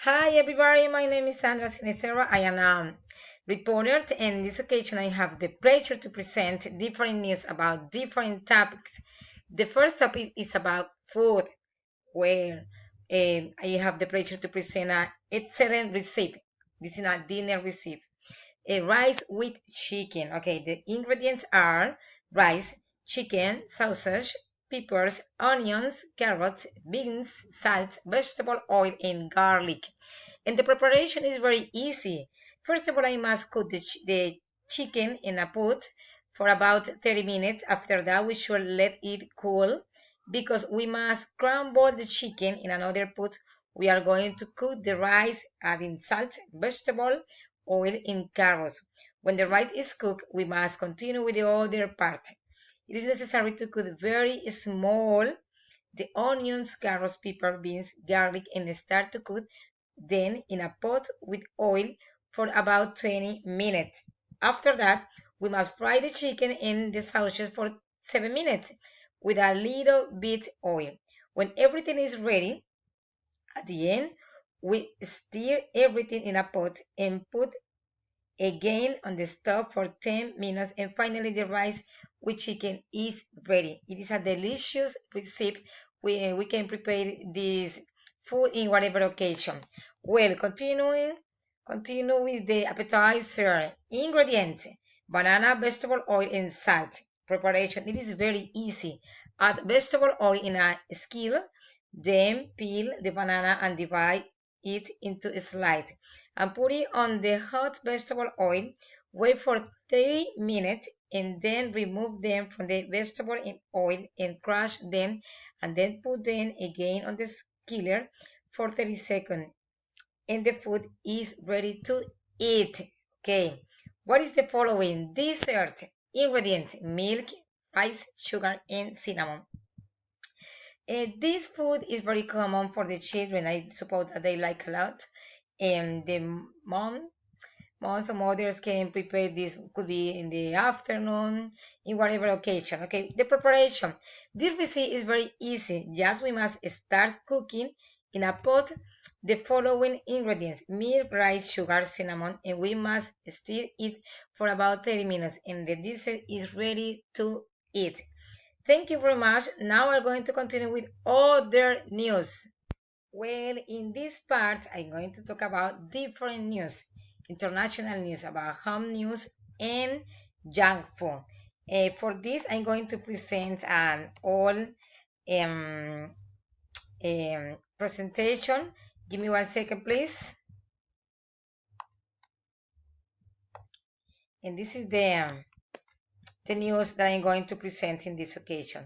Hi everybody, my name is Sandra. I am a reporter, and in this occasion I have the pleasure to present different news about different topics. The first topic is about food, where I have the pleasure to present an excellent recipe. This is a dinner recipe. Rice with chicken. Okay, the ingredients are rice, chicken, sausage, peppers, onions, carrots, beans, salt, vegetable oil, and garlic. And the preparation is very easy. First of all, I must cook the chicken in a pot for about 30 minutes. After that, we should let it cool because we must scramble the chicken in another pot. We are going to cook the rice, adding salt, vegetable, oil, and carrots. When the rice is cooked, we must continue with the other part. It is necessary to cook very small the onions, carrots, pepper, beans, garlic, and start to cook then in a pot with oil for about 20 minutes. After that, we must fry the chicken in the sausages for 7 minutes with a little bit oil. When everything is ready, at the end, we stir everything in a pot and put again on the stove for 10 minutes, and finally the rice with chicken is ready. It is a delicious recipe. We can prepare this food in whatever occasion. Well, continue with the appetizer. Ingredients: banana, vegetable oil, and salt. Preparation: it is very easy. Add vegetable oil in a skillet, then peel the banana and divide it into slices and put it on the hot vegetable oil. Wait for 30 minutes and then remove them from the vegetable oil and crush them, and then put them again on the skillet for 30 seconds. And the food is ready to eat. Okay, what is the following? Dessert ingredients: milk, rice, sugar, and cinnamon. This food is very common for the children. I suppose that they like a lot. And the moms or mothers can prepare this, could be in the afternoon, in whatever occasion. Okay, the preparation. This recipe is very easy. Just we must start cooking in a pot the following ingredients: milk, rice, sugar, cinnamon, and we must stir it for about 30 minutes. And the dessert is ready to eat. Thank you very much. Now we're going to continue with other news. Well, in this part, I'm going to talk about different news, international news, about home news and junk food. For this, I'm going to present an all presentation. Give me 1 second, please. And this is the news that I'm going to present in this occasion.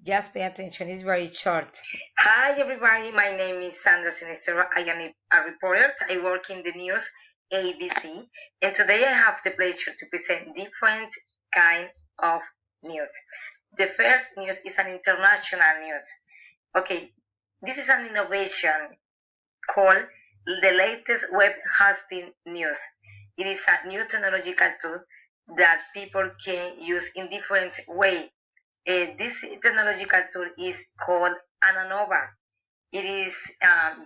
Just pay attention, it's very short. Hi everybody, my name is Sandra. I am a reporter. I work in the news ABC, and today I have the pleasure to present different kind of news. The first news is an international news. Okay, this is an innovation called the latest web hosting news. It is a new technological tool that people can use in different ways. This technological tool is called Ananova. It is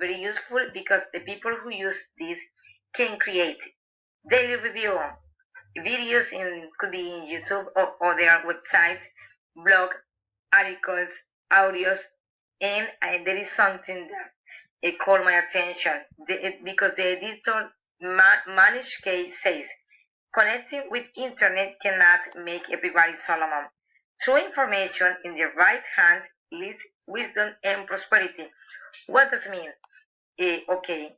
very useful because the people who use this can create daily review videos, in could be in YouTube or other websites, blog articles, audios, and there is something that it caught my attention because the editor managed case says connecting with internet cannot make everybody Solomon. True information in the right hand leads wisdom and prosperity. What does it mean? Okay,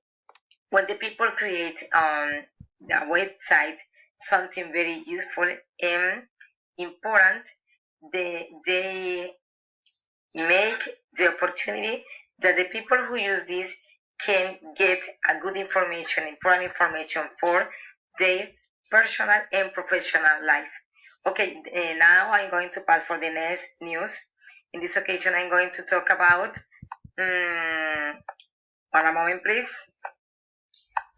when the people create the website something very useful and important, they make the opportunity that the people who use this can get a good information, important information for their personal and professional life. Okay, now I'm going to pass for the next news. In this occasion, I'm going to talk about, one moment please.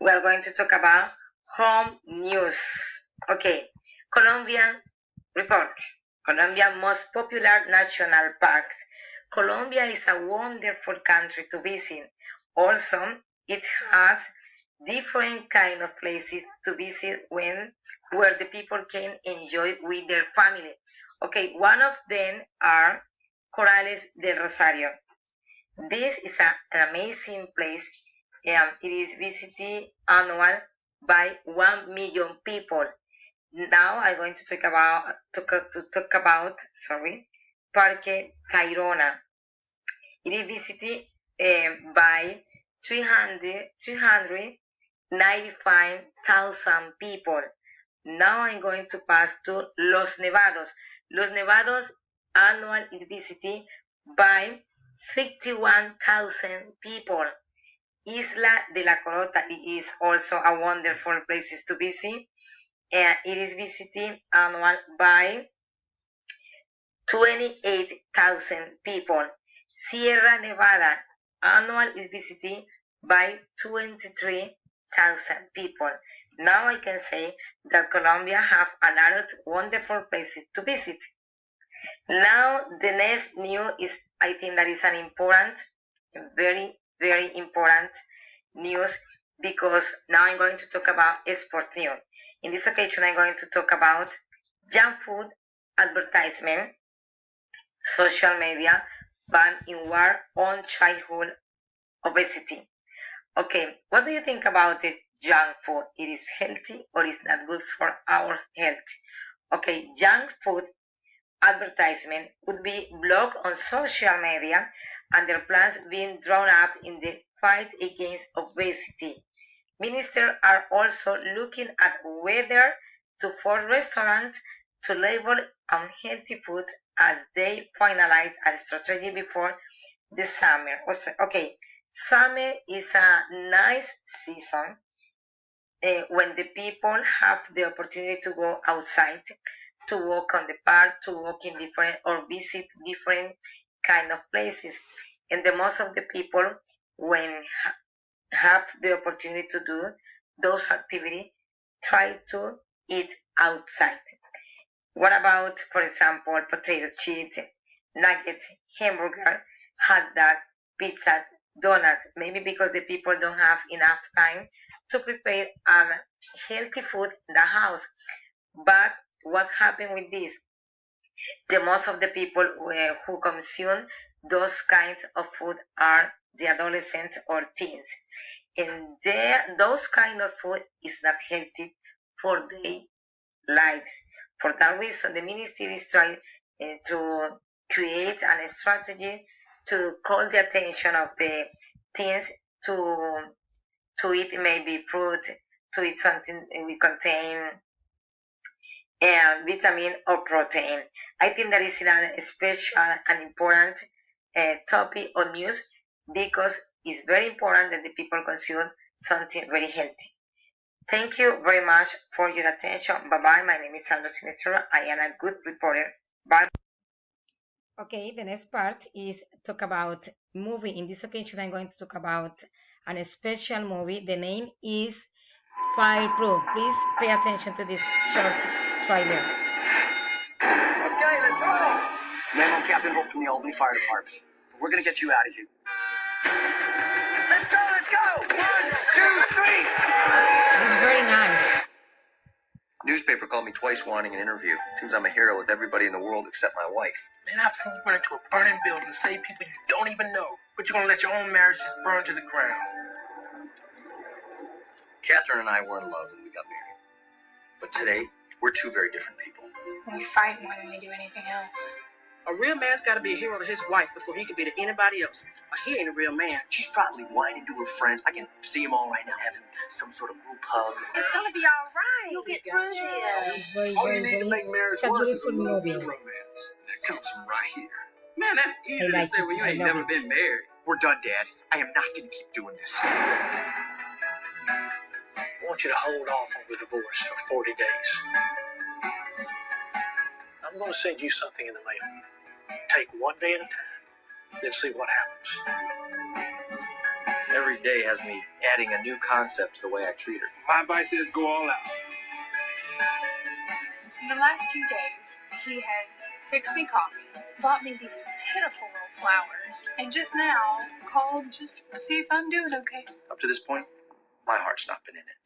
We are going to talk about home news. Okay, Colombian report. Colombia's most popular national parks. Colombia is a wonderful country to visit. Also, it has different kind of places to visit where the people can enjoy with their family. Okay, one of them are Corrales del Rosario. This is an amazing place. It is visited annual by 1 million people. Now I'm going to talk about Parque Tayrona. It is visited by 395,000 people. Now I'm going to pass to Los Nevados. Los Nevados annual is visited by 51,000 people. Isla de la Corota is also a wonderful place to visit. It is visited annual by 28,000 people. Sierra Nevada annual is visited by 23,000 people. Now I can say that Colombia have a lot of wonderful places to visit. Now the next news is, I think that is an important, very, very important news, because now I'm going to talk about sport news. In this occasion, I'm going to talk about junk food advertisement, social media, ban in war on childhood obesity. Okay, what do you think about the junk food? It is healthy or is not good for our health? Okay, junk food advertisement would be blocked on social media and their plans being drawn up in the fight against obesity. Ministers are also looking at whether to force restaurants to label unhealthy food as they finalize a strategy before the summer. Okay, summer is a nice season when the people have the opportunity to go outside, to walk on the park, to walk in different or visit different kind of places. And the most of the people, when have the opportunity to do those activities, try to eat outside. What about, for example, potato chips, nuggets, hamburger, hot dog, pizza, donuts? Maybe because the people don't have enough time to prepare a healthy food in the house. But what happened with this? The most of the people who consume those kinds of food are the adolescents or teens, and those kind of food is not healthy for their lives. For that reason, the ministry is trying to create a strategy to call the attention of the teens to eat maybe fruit, to eat something we contain vitamin or protein. I think that is a special and important topic or news, because it's very important that the people consume something very healthy. Thank you very much for your attention. Bye-bye. My name is Sandra. I am a good reporter. Bye. Okay, the next part is talk about movie. In this occasion, I'm going to talk about a special movie. The name is Fireproof. Please pay attention to this short trailer. Okay, let's go. Man, I'm Captain Hope from the Albany Fire Department. We're gonna get you out of here. Let's go, let's go! 1, 2, 3! It's very nice. Newspaper called me twice wanting an interview. Seems I'm a hero with everybody in the world except my wife. Then I've seen you run into a burning building and save people you don't even know, but you're gonna let your own marriage just burn to the ground. Catherine and I were in love when we got married. But today, we're two very different people. We fight more than we do anything else. A real man's gotta be a hero to his wife before he can be to anybody else. He ain't a real man. She's probably whining to her friends. I can see them all right now having some sort of group hug. It's gonna be all right. You'll get through this. It's very, All very, you need very, to make marriage it's a work is beautiful a love movie. and romance. That comes from right here. Man, that's easy like to say it. when you I ain't love never it. been married. We're done, Dad. I am not going to keep doing this. I want you to hold off on the divorce for 40 days. I'm going to send you something in the mail. Take one day at a time, then see what happens. Every day has me adding a new concept to the way I treat her. My advice is go all out. In the last few days, He has fixed me coffee, bought me these pitiful little flowers, and just now called just to see if I'm doing okay. Up to this point, my heart's not been in it.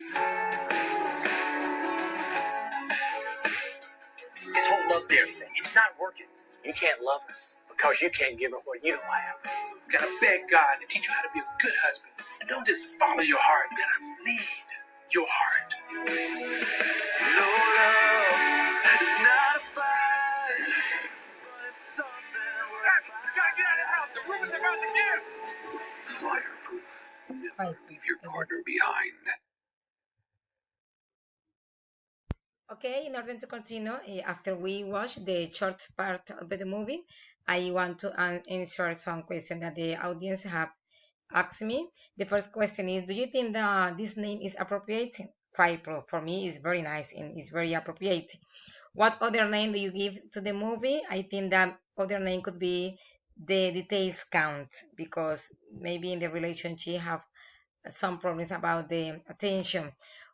This whole love dare thing, it's not working. You can't love her because you can't give her what you don't have. You gotta beg God to teach you how to be a good husband. And don't just follow your heart. You gotta lead your heart. No love is not a fight, but it's something worth Hey, you gotta get out of the house. The room is about to give. fireproof. Right. Leave your partner behind. Okay, in order to continue, after we watch the short part of the movie, I want to answer some questions that the audience have asked me. The first question is, do you think that this name is appropriate? Fireproof for me is very nice and is very appropriate. What other name do you give to the movie? I think that other name could be The Details Count, because maybe in the relationship have some problems about the attention.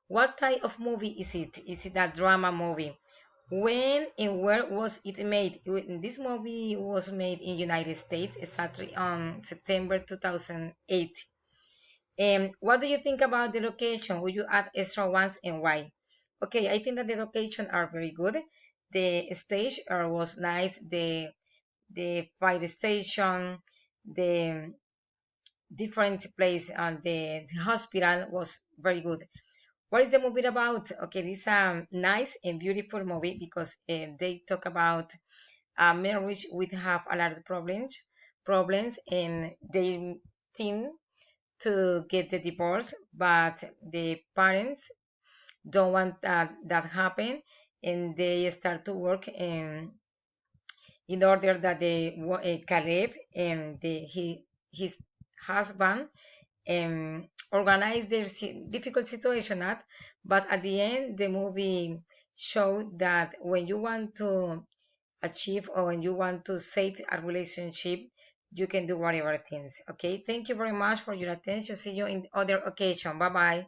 What type of movie is it? Is it a drama movie? When and where was it made? This movie was made in United States exactly on September 2008. And what do you think about the location? Will you add extra ones and why? Okay, I think that the location are very good. The stage was nice. The fire station, the different place, and the hospital was very good. What is the movie about? Okay, this is a nice and beautiful movie because they talk about a marriage with have a lot of problems, and they think to get the divorce, but the parents don't want that happen, and they start to work in order that Caleb and his husband organize their difficult situation at, but at the end the movie showed that when you want to achieve or when you want to save a relationship, you can do whatever things. Okay, thank you very much for your attention. See you in other occasion. Bye bye.